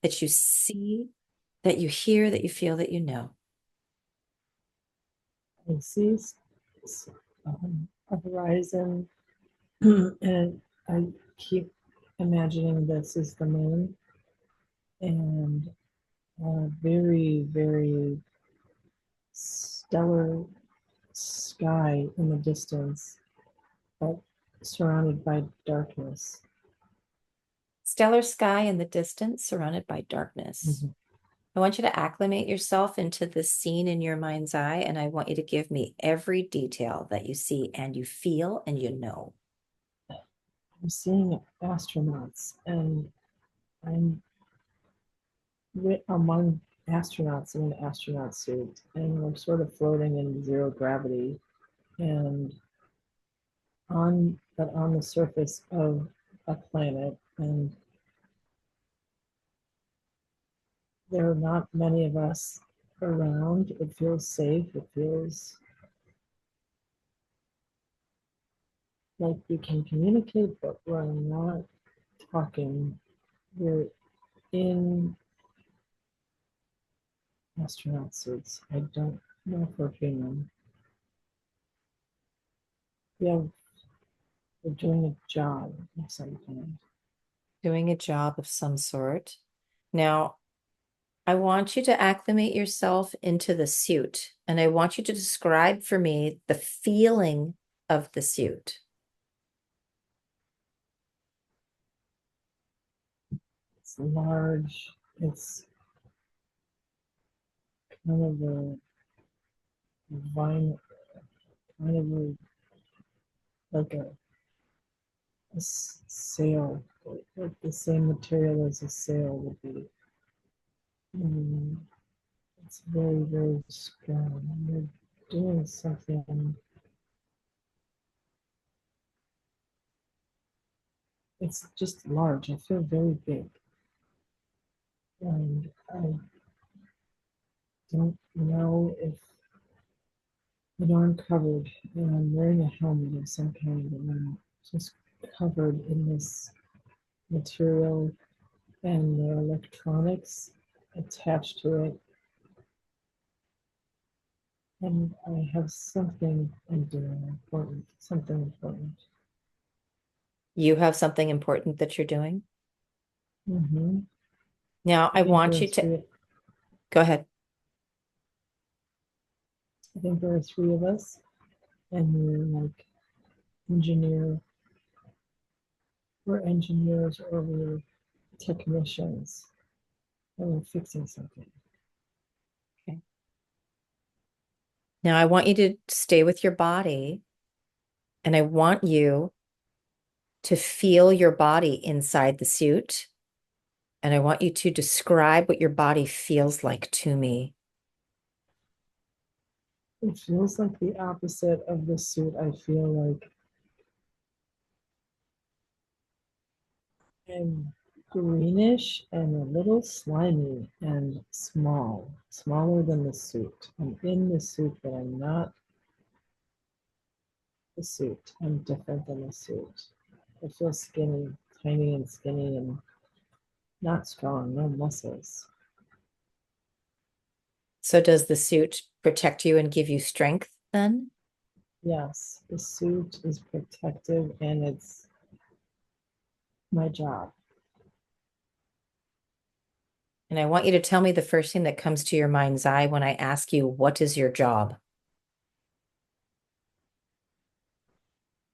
that you see, that you hear, that you feel, that you know? I see a horizon, and I keep imagining this is the moon, and a very, very stellar sky in the distance, but surrounded by darkness. Stellar sky in the distance, surrounded by darkness. Mhm. I want you to acclimate yourself into this scene in your mind's eye, and I want you to give me every detail that you see and you feel and you know. I'm seeing astronauts, and I'm among astronauts in an astronaut suit, and we're sort of floating in zero gravity, and on the surface of a planet, and there are not many of us around. It feels safe. It feels like we can communicate, but we're not talking. We're in astronaut suits. I don't know if we're human. Yeah, we're doing a job of some kind. Doing a job of some sort. Now, I want you to acclimate yourself into the suit, and I want you to describe for me the feeling of the suit. It's large. It's kind of a vine, kind of a, like a sail, like the same material as a sail would be. Mm, it's very, very strong. You're doing something. It's just large. I feel very big. And I don't know if, I'm covered and I'm wearing a helmet of some kind, and I'm just covered in this material and the electronics attached to it. And I have something I'm doing important, something important. You have something important that you're doing. Mm-hmm. Now, I I think there want are you to three. go ahead. I think there are three of us, and we're like engineer. We're engineers or we're technicians, and we're fixing something. Okay. Now, I want you to stay with your body, and I want you to feel your body inside the suit. And I want you to describe what your body feels like to me. It feels like the opposite of the suit. I feel like I'm greenish and a little slimy and small, smaller than the suit. I'm in the suit, but I'm not the suit. I'm different than the suit. I feel skinny, tiny and skinny and not strong, no muscles. So, does the suit protect you and give you strength then? Yes, the suit is protective and it's my job. And I want you to tell me the first thing that comes to your mind's eye when I ask you, what is your job?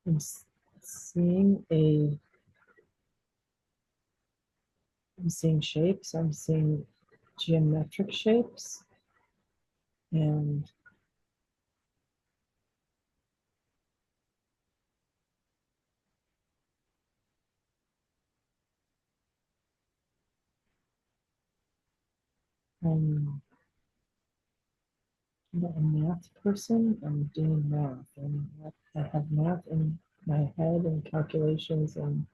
I'm seeing a, I'm seeing shapes, I'm seeing geometric shapes, and I'm a math person. I'm doing math, and I have math in my head and calculations, and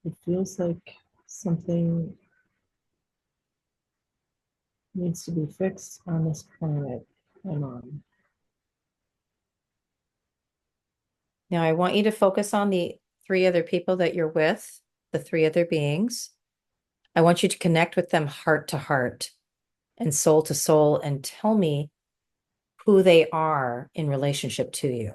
it feels like something needs to be fixed on this planet I'm on. Now I want you to focus on the three other people that you're with, the three other beings. I want you to connect with them heart to heart and soul to soul and tell me who they are in relationship to you.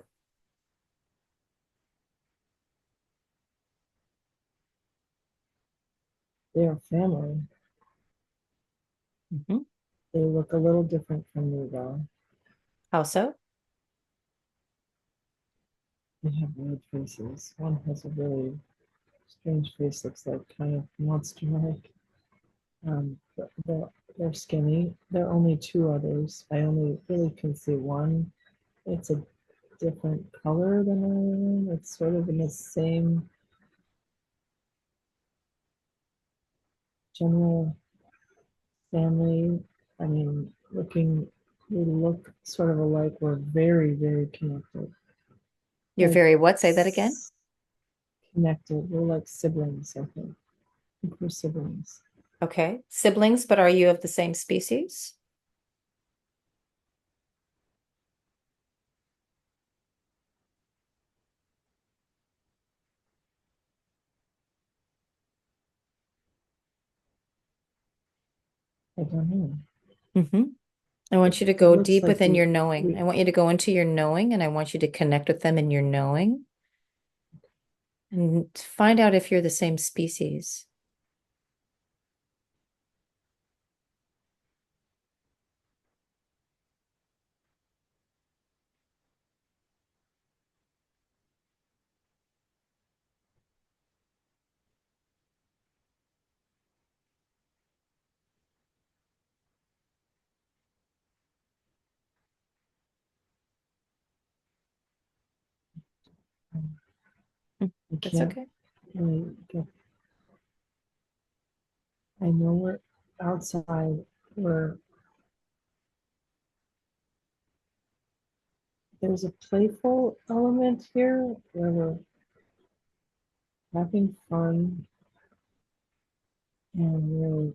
They are family. Mhm. They look a little different from me, though. How so? They have weird faces. One has a really strange face, looks like kind of monster-like. They're skinny. There are only two others. I only really can see one. It's a different color than I am. It's sort of in the same general family. I mean, we look sort of alike. We're very, very connected. You're Like very what? Say that again. connected. We're like siblings, I think. I think we're siblings. Okay. Siblings, but are you of the same species? I don't know. Mm-hmm. I want you to It go looks deep like within your knowing. I want you to go into your knowing and I want you to connect with them in your knowing and find out if you're the same species. Mm, I that's can't okay. really get. I know we're outside. We're There's a playful element here where we're having fun and we're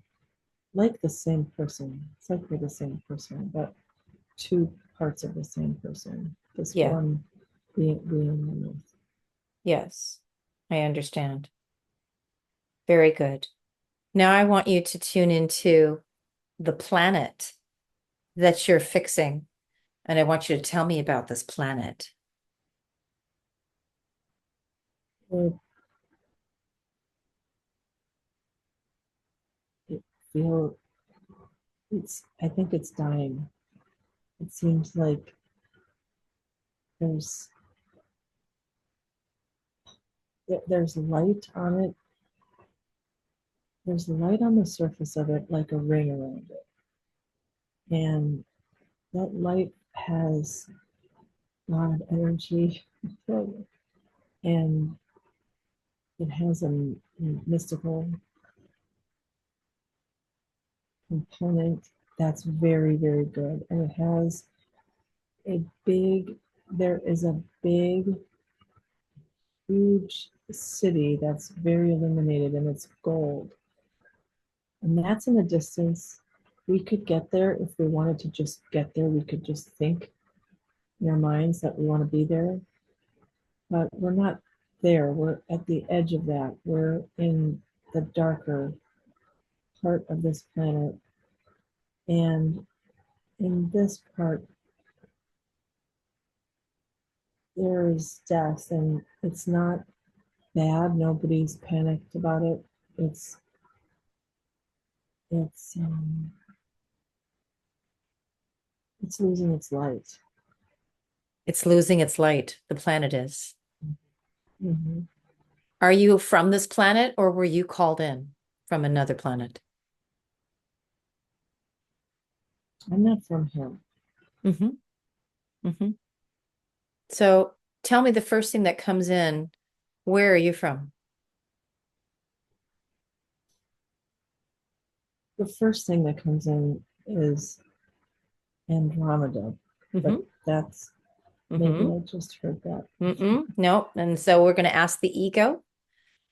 like the same person. It's like we're the same person, but two parts of the same person. This Yeah. one being the myth. Yes. I understand. Very good. Now I want you to tune into the planet that you're fixing. And I want you to tell me about this planet. It, it feel it's I think it's dying. It seems like there's there's light on it. There's light on the surface of it like a ring around it. And that light has a lot of energy and it has a mystical component that's very, very good. And it has a big, there is a big, huge city that's very illuminated and it's gold. And that's in the distance. We could get there if we wanted to just get there. We could just think in our minds that we want to be there. But we're not there. We're at the edge of that. We're in the darker part of this planet. And in this part, there's death, and it's not bad. Nobody's panicked about it. It's it's um, it's losing its light. It's losing its light. The planet is. Mm-hmm. Are you from this planet or were you called in from another planet? I'm not from him. Mm-hmm. Mm-hmm. So tell me the first thing that comes in. Where are you from? The first thing that comes in is Andromeda, but Mm-hmm. that's maybe Mm-hmm. I just heard that. Mm-mm. Nope. And so we're going to ask the ego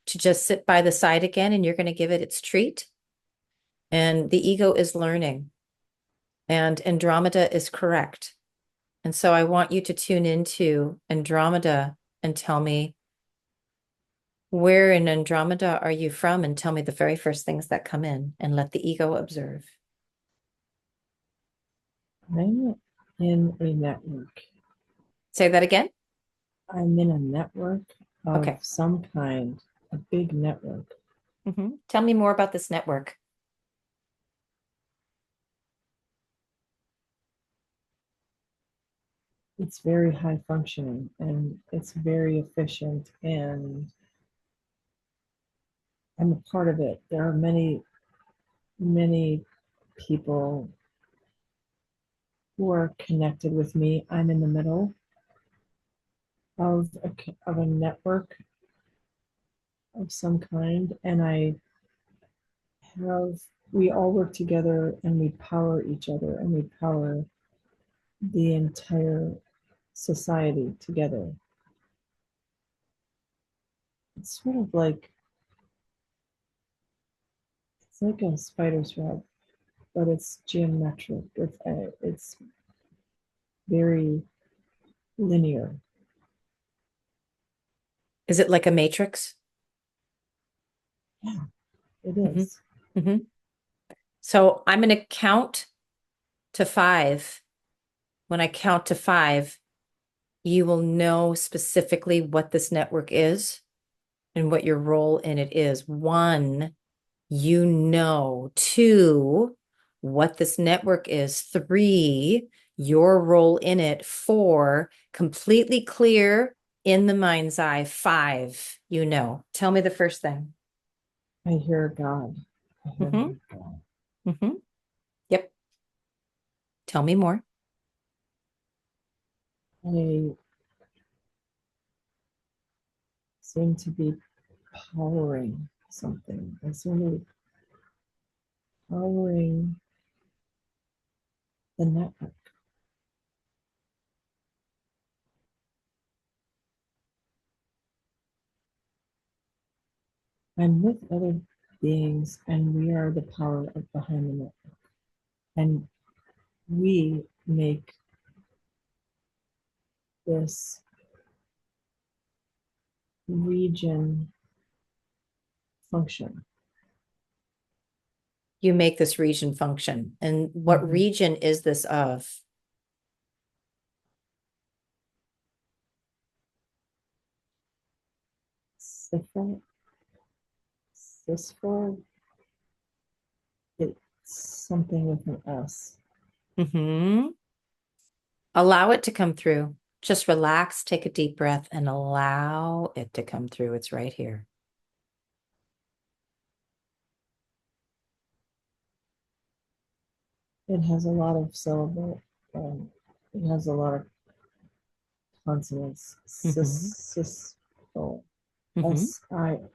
to just sit by the side again, and you're going to give it its treat. And the ego is learning, and Andromeda is correct. And so I want you to tune into Andromeda and tell me where in Andromeda are you from, and tell me the very first things that come in, and let the ego observe. I'm in a network. Say that again. I'm in a network of Okay. some kind, a big network. Tell me more about this network. It's very high functioning and it's very efficient, and I'm a part of it. There are many, many people who are connected with me. I'm in the middle of a network of some kind, and have we all work together and we power each other and we power the entire society together. It's sort of like it's like a spider's web, but it's geometric. It's very linear. Is it like a matrix? Yeah, it hmm is. hmm So I'm going to count to five. When I count to five, you will know specifically what this network is and what your role in it is. One, you know. Two, what this network is. Three, your role in it. Four, completely clear in the mind's eye. Five, you know. Tell me the first thing. I hear God. I hear Mm-hmm. my God. Mm-hmm. Yep. Tell me more. I seem to be powering something. I seem to be powering the network. I'm with other beings, and we are the power of behind the network. And we make this region function. You make this region function. And what Mm-hmm. region is this of? Cipher, Cisfor, it's something with an S. Mm-hmm. Allow it to come through. Just relax, take a deep breath, and allow it to come through. It's right here. It has a lot of syllable. It has a lot of consonants. Mm-hmm. Cisfor, Mm-hmm. Sisphl.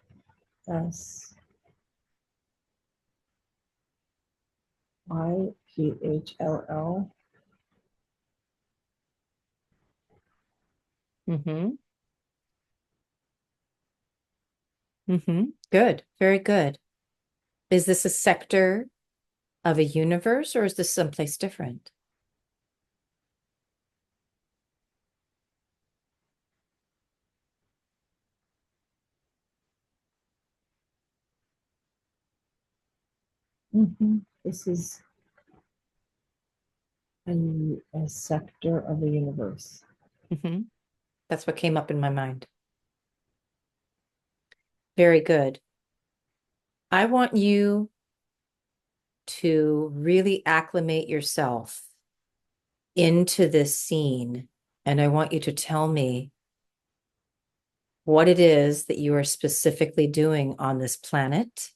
Mm-hmm. Mm-hmm. Good. Very good. Is this a sector of a universe, or is this someplace different? Mm-hmm. This is a sector of the universe. Mm-hmm. That's what came up in my mind. Very good. I want you to really acclimate yourself into this scene. And I want you to tell me what it is that you are specifically doing on this planet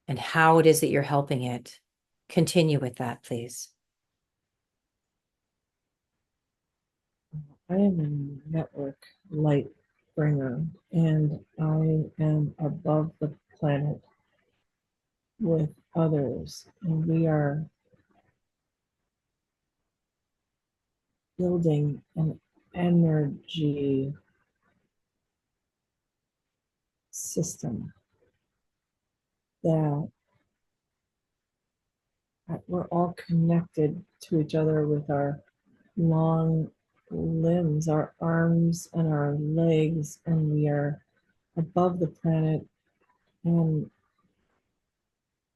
and how it is that you're helping it. Continue with that, please. I am a network light bringer, and I am above the planet with others, and we are building an energy system that we're all connected to each other with our long limbs, our arms and our legs, and we are above the planet, and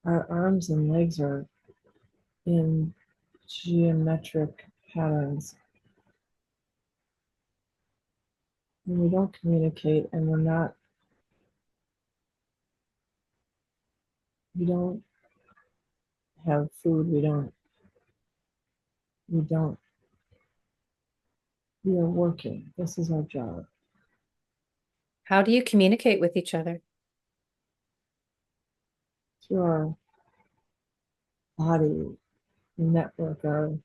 our arms and legs are in geometric patterns. And we don't communicate, and we don't have food, we don't, we are working. This is our job. How do you communicate with each other? Through our body, network our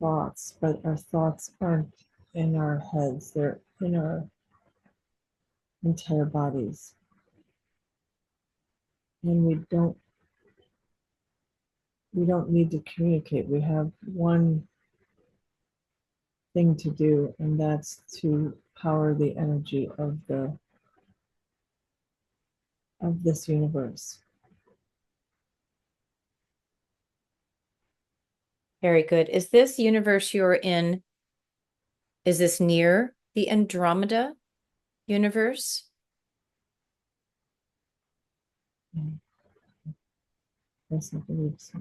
thoughts, but our thoughts aren't in our heads, they're in our entire bodies. And we don't need to communicate. We have one thing to do, and that's to power the energy of this universe. Very good. Is this universe you're in, is this near the Andromeda universe? Yes, I believe so.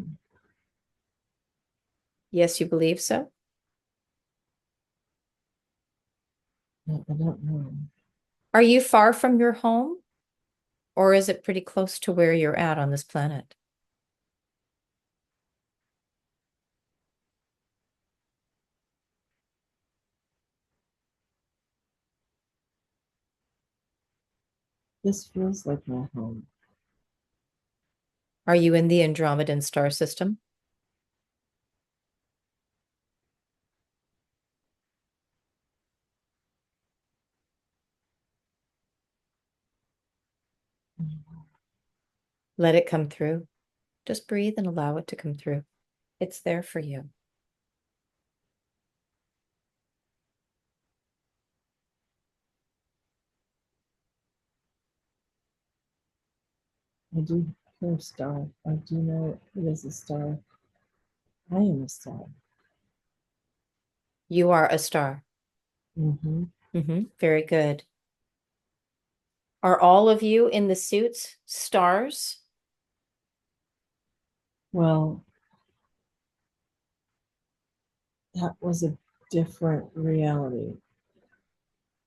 Yes, you believe so? I don't know. Are you far from your home, or is it pretty close to where you're at on this planet? This feels like my home. Are you in the Andromedan star system? Let it come through. Just breathe and allow it to come through. It's there for you. I do hear a star. I do know it is a star. I am a star. You are a star. Mm-hmm. Very good. Are all of you in the suits stars? Well, that was a different reality.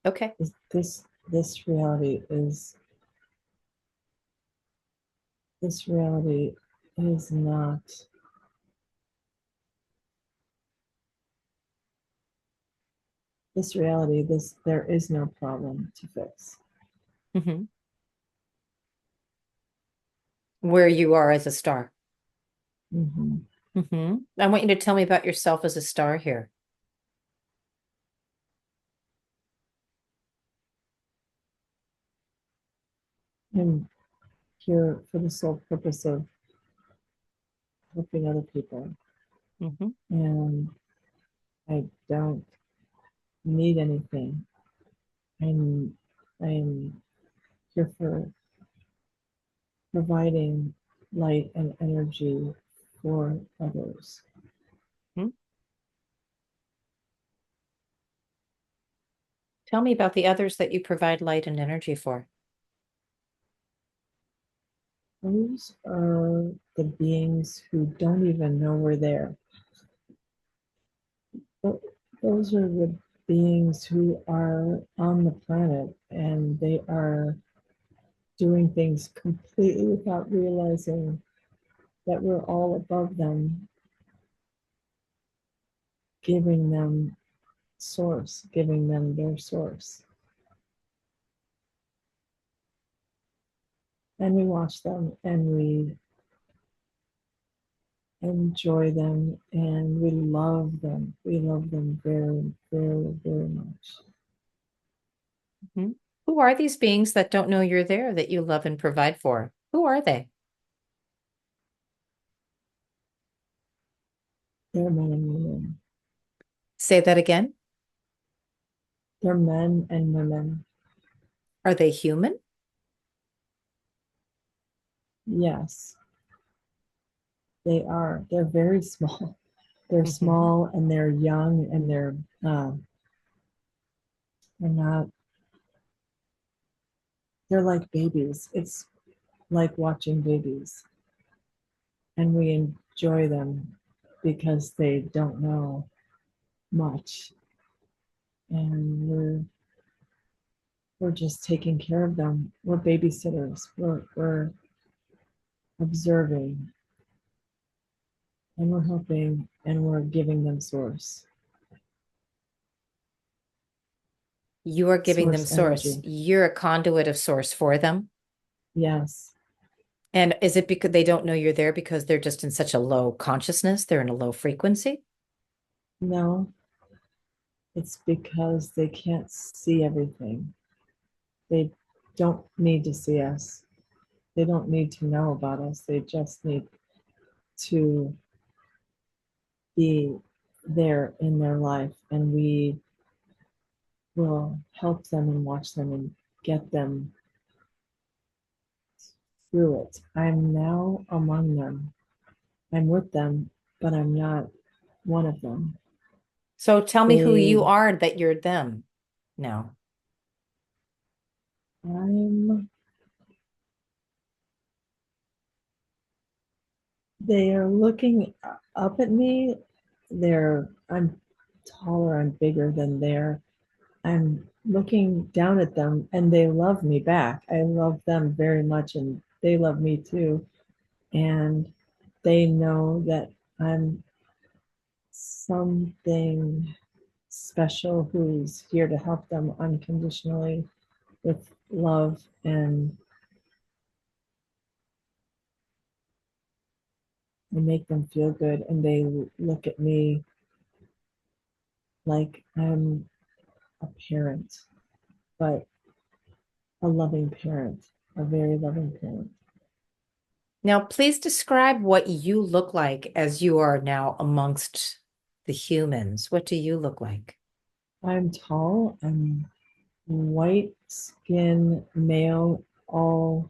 Okay. This reality is not. This reality, there is no problem to fix. hmm Where you are as a star. Mm-hmm. I want you to tell me about yourself as a star here. I'm here for the sole purpose of helping other people, hmm and I don't need anything. I'm here for providing light and energy for others. Tell me about the others that you provide light and energy for. Those are the beings who don't even know we're there. Those are the beings who are on the planet, and they are doing things completely without realizing that we're all above them, giving them source, giving them their source. And we watch them and we enjoy them and we love them. We love them very, very, very much. Mhm. Who are these beings that don't know you're there that you love and provide for? Who are they? They're men and women. Say that again. They're men and women. Are they human? Yes, they are. They're very small. They're Hmm. small and they're young and they're not, they're like babies. It's like watching babies, and we enjoy them because they don't know much, and we're just taking care of them. We're babysitters. We're observing, and we're helping, and we're giving them You are giving them source source. energy. You're a conduit of source for them. Yes. And is it because they don't know you're there because they're just in such a low consciousness? They're in a low frequency? No, it's because they can't see everything. They don't need to see us. They don't need to know about us. They just need to be there in their life, and we will help them and watch them and get them through it. I'm now among them. I'm with them, but I'm not one of them. So tell me who you They, are that you're them now. I'm, they are looking up at me. I'm taller, I'm bigger than I'm looking down at them, and they love me back. I love them very much and they love me too. And they know that I'm something special who's here to help them unconditionally with love, and I make them feel good, and they look at me like I'm a parent, but a loving parent, a very loving parent. Now, please describe what you look like as you are now amongst the humans. What do you look like? I'm tall, I'm white skin, male, all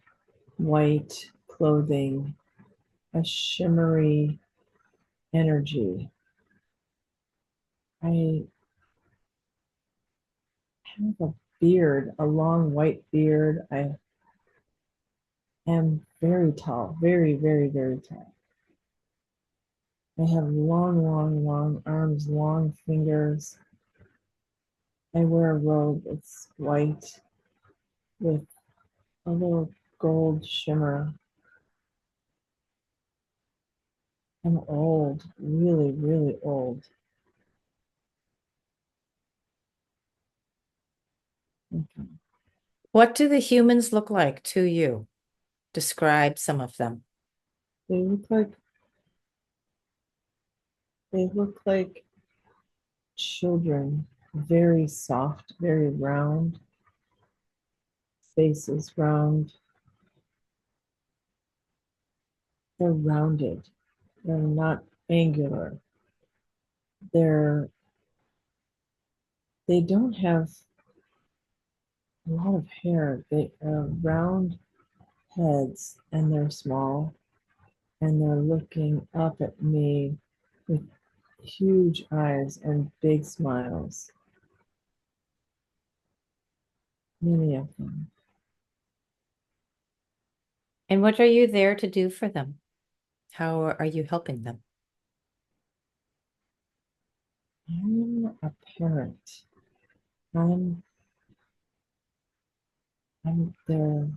white clothing, a shimmery energy. I have a beard, a long white beard. I am very tall, very, very, very tall. I have long, long, long arms, long fingers. I wear a robe. It's white with a little gold shimmer. I'm old, really, really old. Okay. What do the humans look like to you? Describe some of them. They look like they look like children, very soft, very round, faces round. They're rounded. They're not angular. They're they don't have a lot of hair. They are round heads, and they're small, and they're looking up at me with huge eyes and big smiles. Many of them. And what are you there to do for them? How are you helping them? I'm a parent. I'm I'm their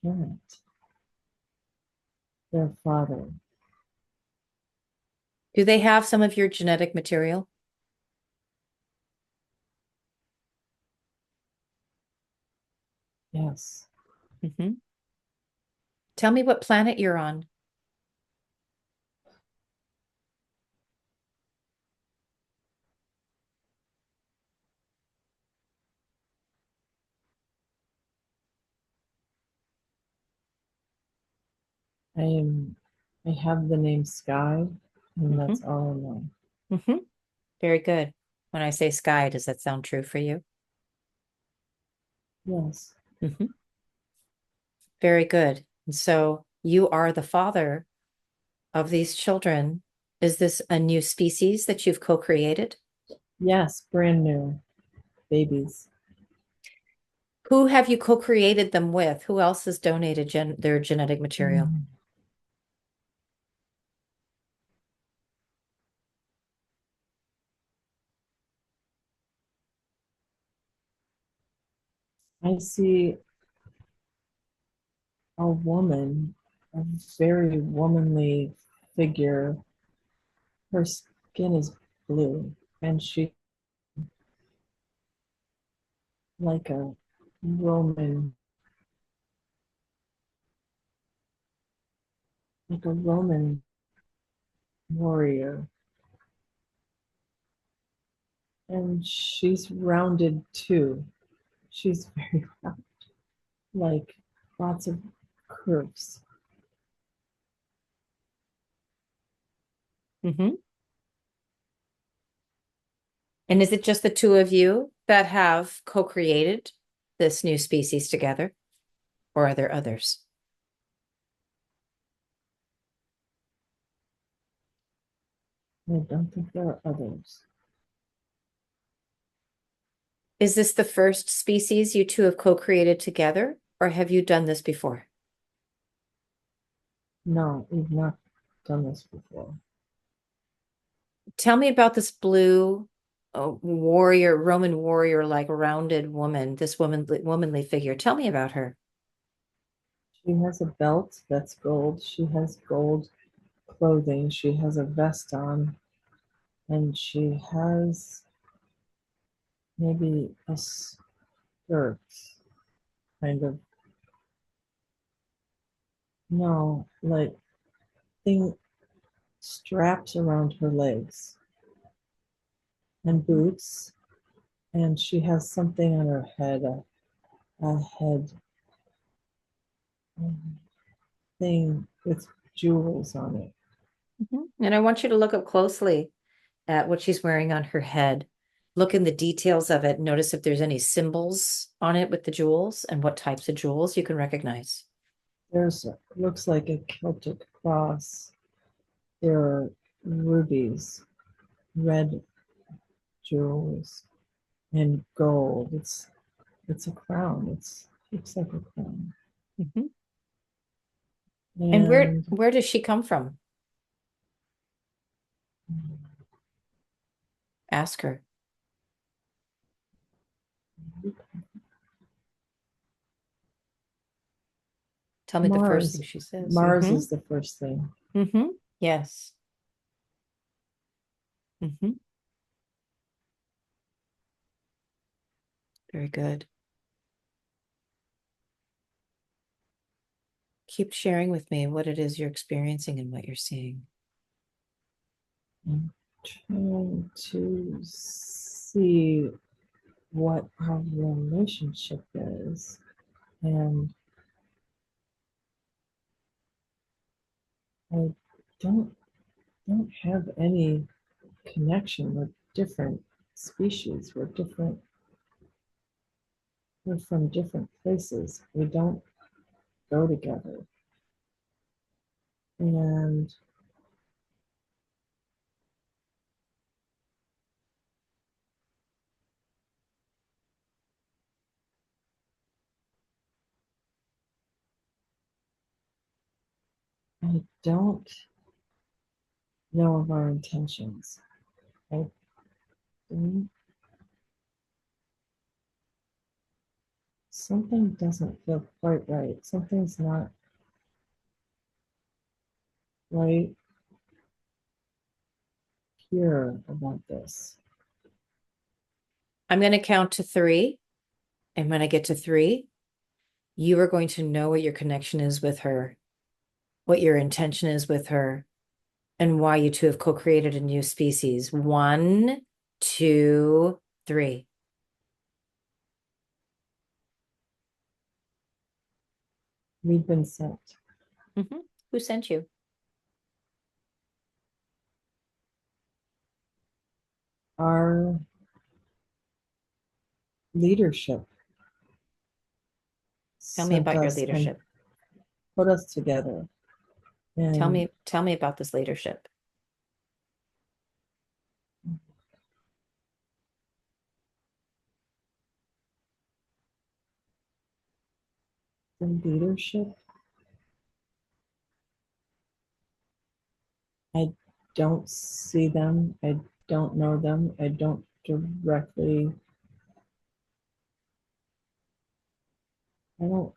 parent, their father. Do they have some of your genetic material? Yes. Hmm. Tell me what planet you're on. I am I have the name Sky, and Hmm. that's all I know. Hmm. Very good. When I say sky, does that sound true for you? Yes. Hmm. Very good. And so you are the father of these children. Is this a new species that you've co-created? Yes, brand new babies. Who have you co-created them with? Who else has donated their genetic material? Mm. I see a woman, a very womanly figure. Her skin is blue, and she like a Roman, like a Roman warrior, and she's rounded too. She's very round, like lots of curves. Hmm. And is it just the two of you that have co-created this new species together, or are there others? I don't think there are others. Is this the first species you two have co-created together, or have you done this before? No, we've not done this before. Tell me about this blue warrior, Roman warrior, like rounded woman, this womanly figure. Tell me about her. She has a belt that's gold. She has gold clothing. She has a vest on, and she has maybe a skirt, kind of. No, like thing straps around her legs and boots, and she has something on her head, a head thing with jewels on it. Mhm. And I want you to look up closely at what she's wearing on her head. Look in the details of it. Notice if there's any symbols on it with the jewels and what types of jewels you can recognize. There's looks like a Celtic cross. There are rubies, red jewels, and gold. It's a crown. It's looks like a crown. Mhm. And where And where does she come from? Ask her. Tell me the first Mars. thing she says. Mars Mm-hmm. is the first thing. Mm-hmm. Yes. Mm-hmm. Very good. Keep sharing with me what it is you're experiencing and what you're seeing. I'm trying to see what our relationship is, and I don't don't have any connection. We're different species. We're different. We're from different places. We don't go together. And I don't know of our intentions. I think something doesn't feel quite right. Something's not right here about this. I'm going to count to three. And when I get to three, you are going to know what your connection is with her, what your intention is with her, and why you two have co-created a new species. One, two, three. We've been sent. Mm-hmm. Who sent you? Our leadership Tell me sent about your us and leadership. put us together. Tell And me, tell me about this leadership. The leadership, I don't see them. I don't know them. I don't I don't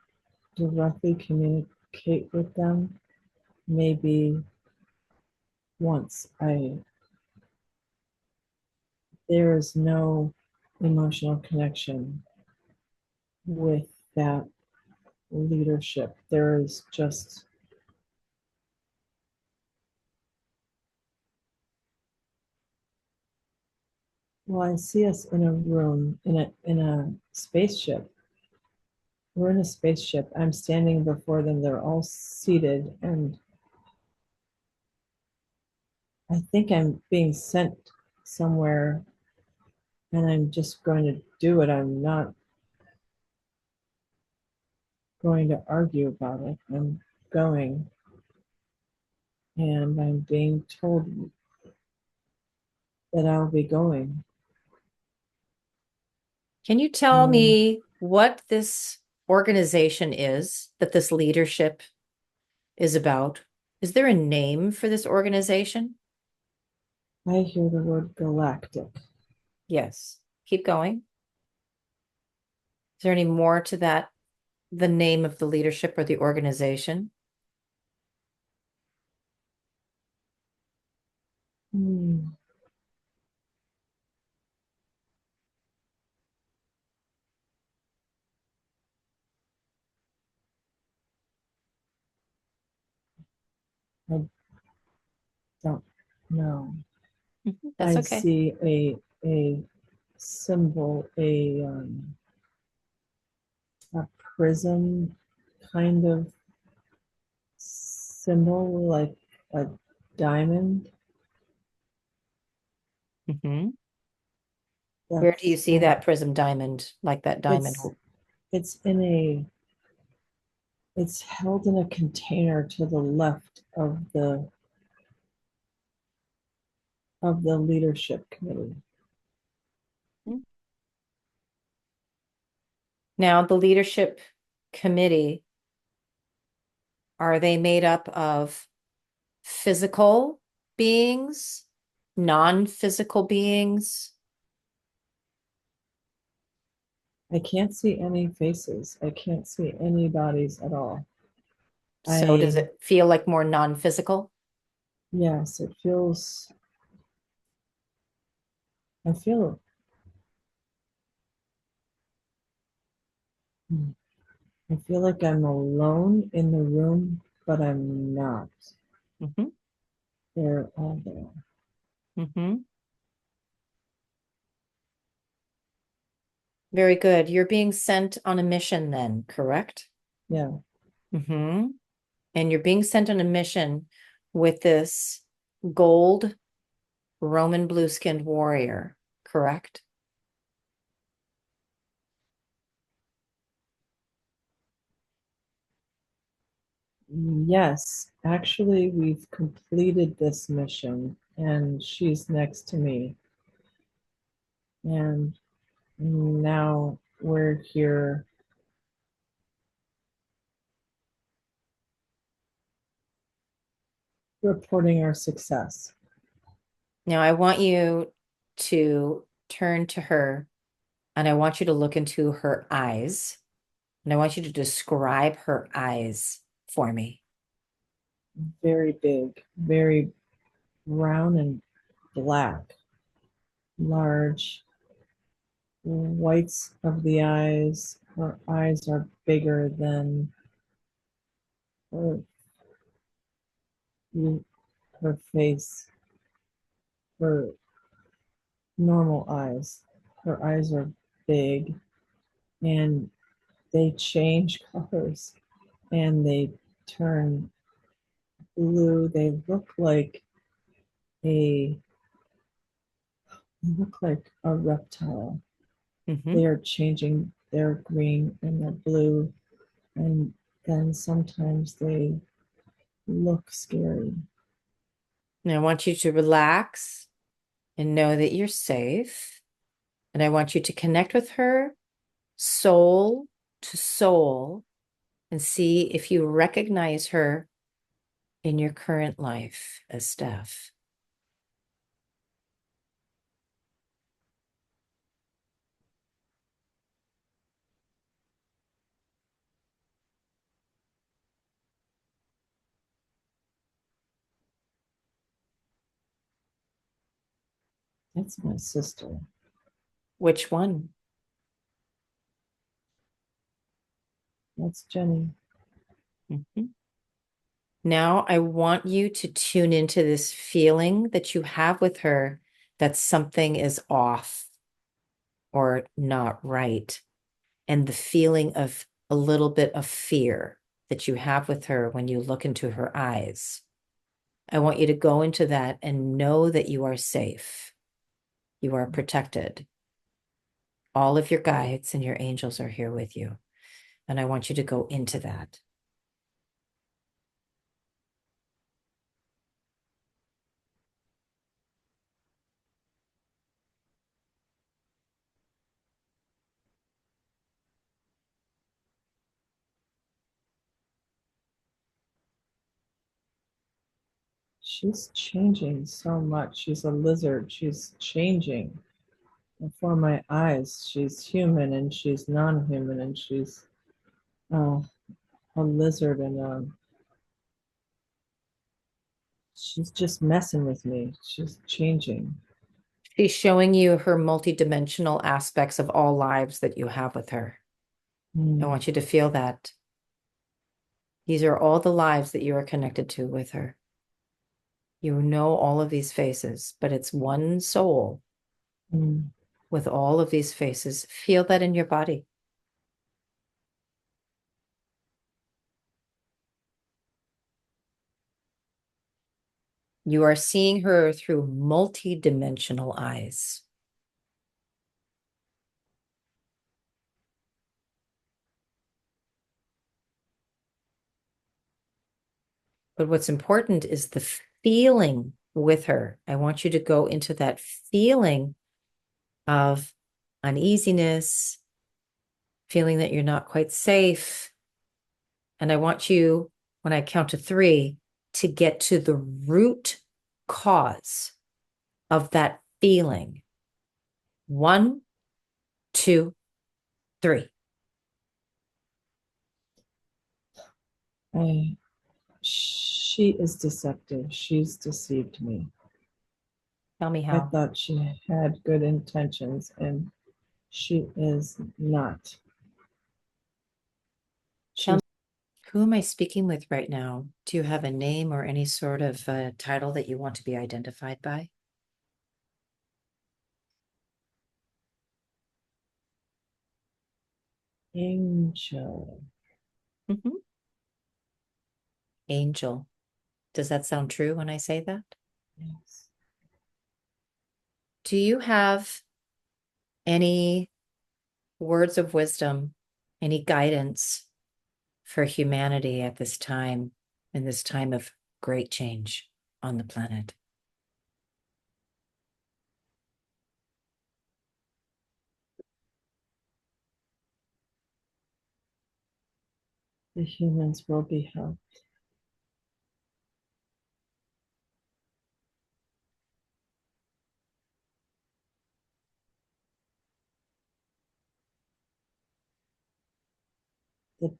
directly communicate with them. Maybe once there is no emotional connection with that leadership. There is just, well, I see us in a room, in a spaceship. We're in a spaceship. I'm standing before them. They're all seated, and I think I'm being sent somewhere, and I'm just going to do it. I'm not going to argue about it. I'm going, and I'm being told that I'll be going. Can you tell And me what this organization is that this leadership is about? Is there a name for this organization? I hear the word galactic. Yes. Keep going. Is there any more to that, the name of the leadership or the organization? Hmm, I don't know. That's I okay. see a symbol, a prism kind of symbol, like a diamond. Hmm. Where do you That's see that prism diamond, like that diamond? it's it's in a it's held in a container to the left of the leadership committee. Now, the leadership committee, are they made up of physical beings, non-physical beings? I can't see any faces. I can't see any bodies at all. So does I it feel like more non-physical? Yes, it feels I feel I feel like I'm alone in the room, but I'm not. Hmm. They're all there. Hmm. Very good. You're being sent on a mission then, correct? Yeah. Hmm. And you're being sent on a mission with this gold Roman blue-skinned warrior, correct? Yes, actually, we've completed this mission, and she's next to me. And now we're here reporting our success. Now I want you to turn to her and I want you to look into her eyes and I want you to describe her eyes for me. Very big, very brown and black, large whites of the eyes. Her eyes are bigger than her, her face, her normal eyes. Her eyes are big and they change colors and they turn blue. A they look like a reptile. Hmm. They are changing. They're green and they're blue, and then sometimes they look scary. And I want you to relax and know that you're safe. And I want you to connect with her soul to soul and see if you recognize her in your current life as Steph. That's my sister. Which one? That's Jenny. Mhm. Now I want you to tune into this feeling that you have with her that something is off or not right. And the feeling of a little bit of fear that you have with her when you look into her eyes. I want you to go into that and know that you are safe. You are protected. All of your guides and your angels are here with you. And I want you to go into that. She's changing so much. She's a lizard. She's changing before my eyes. She's human and she's non-human and she's uh, a lizard and she's just messing with me. She's changing. She's showing you her multidimensional aspects of all lives that you have with her. I Mm, want you to feel that. These are all the lives that you are connected to with her. You know all of these faces, but it's one soul mm, with all of these faces. Feel that in your body. You are seeing her through multidimensional eyes. But what's important is the feeling with her. I want you to go into that feeling of uneasiness, feeling that you're not quite safe. And I want you, when I count to three, to get to the root cause of that feeling. 1, 2, 3. I, she is deceptive. She's deceived me. Tell me I how. thought she had good intentions and she is not. Tell me, She's who am I speaking with right now? Do you have a name or any sort of title that you want to be identified by? angel. Mhm. Angel. Does that sound true when I say that? Yes. Do you have any words of wisdom, any guidance for humanity at this time, in this time of great change on the planet? The humans will be helped. The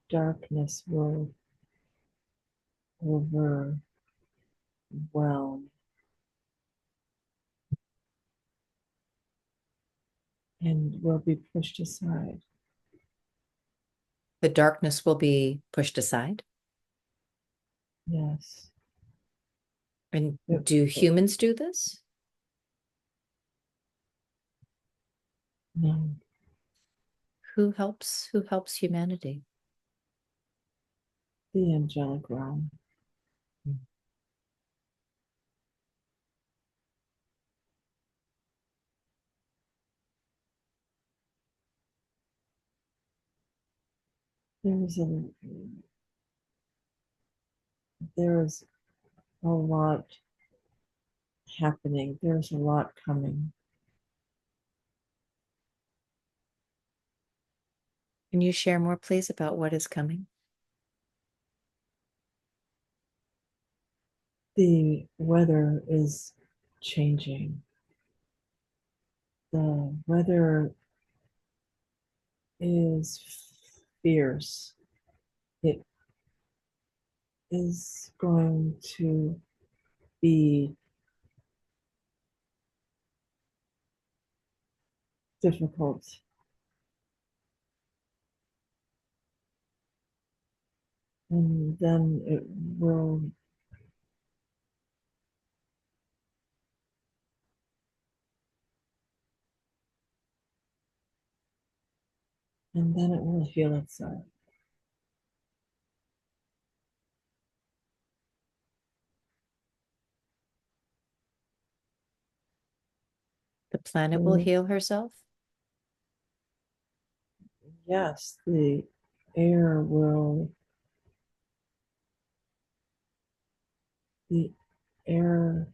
darkness will overwhelm and will be pushed aside. The darkness will be pushed aside. Yes. And It, do it, humans do this? no, Who helps humanity? the angelic realm. There's a there's a lot happening. There's a lot coming. Can you share more, please, about what is coming? The weather is changing. The weather is fierce. It is going to be difficult. And then it will, and then it will heal itself. The planet will And heal herself. yes, the air will, the air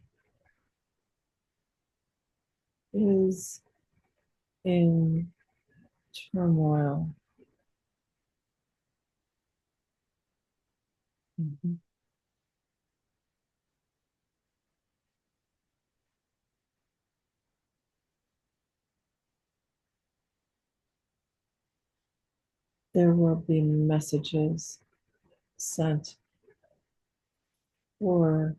is in turmoil. Mhm. There will be messages sent for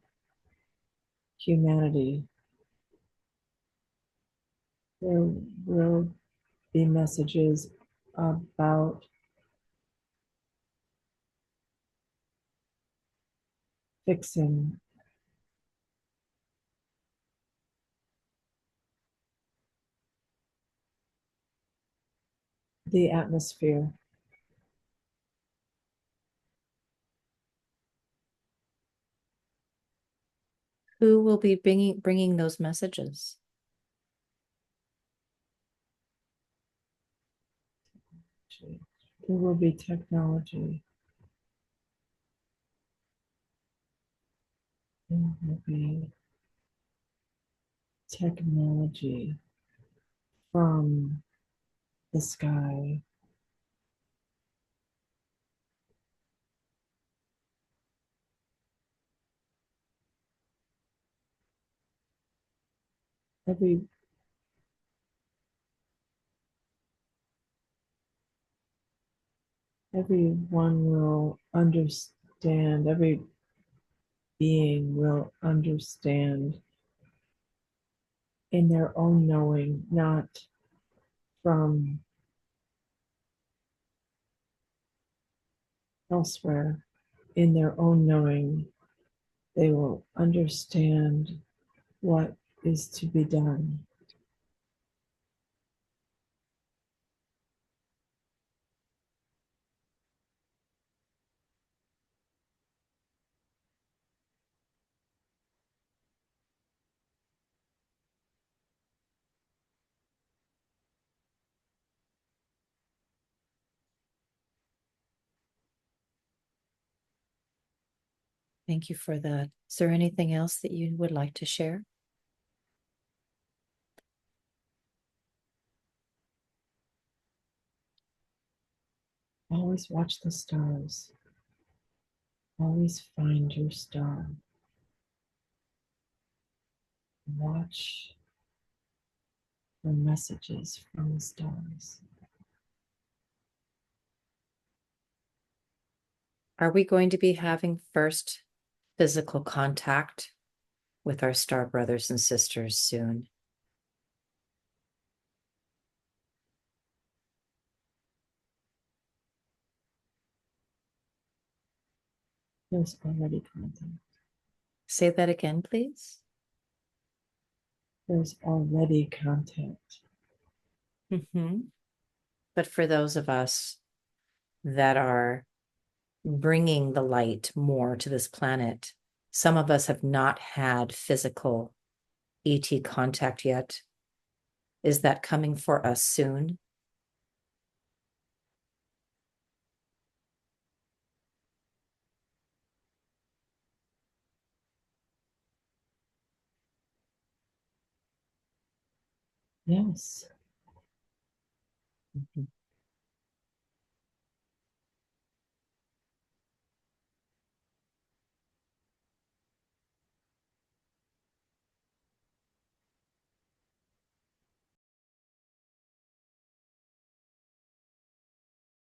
humanity. There will be messages about fixing the atmosphere. Who will be bringing those messages? There will be technology. There will be technology from the sky. Every everyone will understand. Every being will understand in their own knowing, not from elsewhere. In their own knowing, they will understand what is to be done. Thank you for that. Is there anything else that you would like to share? Always watch the stars. Always find your star. Watch for messages from the stars. Are we going to be having first physical contact with our star brothers and sisters soon? There's already contact. Say that again, please. There's already contact. But for those of us that are bringing the light more to this planet, some of us have not had physical ET contact yet. Is that coming for us soon? Yes.